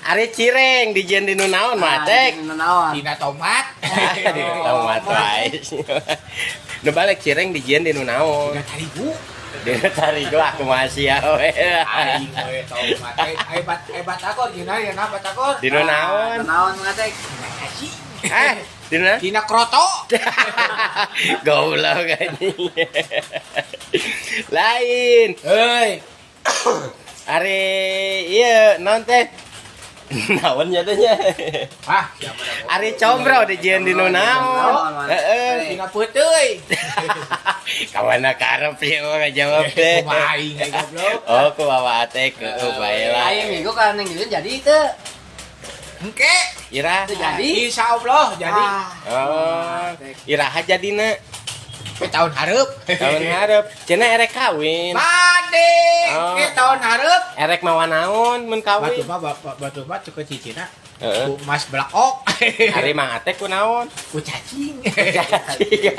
Ari cireng dijieun di nu naon mah cek. Dina tomat. Di tomat wae. Nu balik cireng dijieun di nu naon. Dina tarigu. Dina tarigu aku masih ya we. Aing we tomat. Hebat akor dina ya na batakor. Di nu naon? Naon ngatek? Di nu? Dina kroto. Goblok anjing. Lain. Heuy. Ari ieu naon teh? Naon nya teh nya? Ah, siapa dah? Ari combro dijieun di nu naon? Heeh. Dina peuteui. Kawana karep ieu ngajawab teh. Kumaha aing goblok. Oh, ku bawa teh ke bae lah. Aing minggu kan ning dieu jadi teu. Engke. Ira. Teu jadi. Insyaallah jadi. Oh, iraha jadina Ke tahun hareup. tahun hareup. Cenah erek kawin. Made. Oh. Ke tahun hareup. Erek mawa naon mun Batu kawin? mah batu mah teu cicina. Heeh. Ku Mas Black Ok. Ari mah teh ku naon? Ku cacing. Cacing.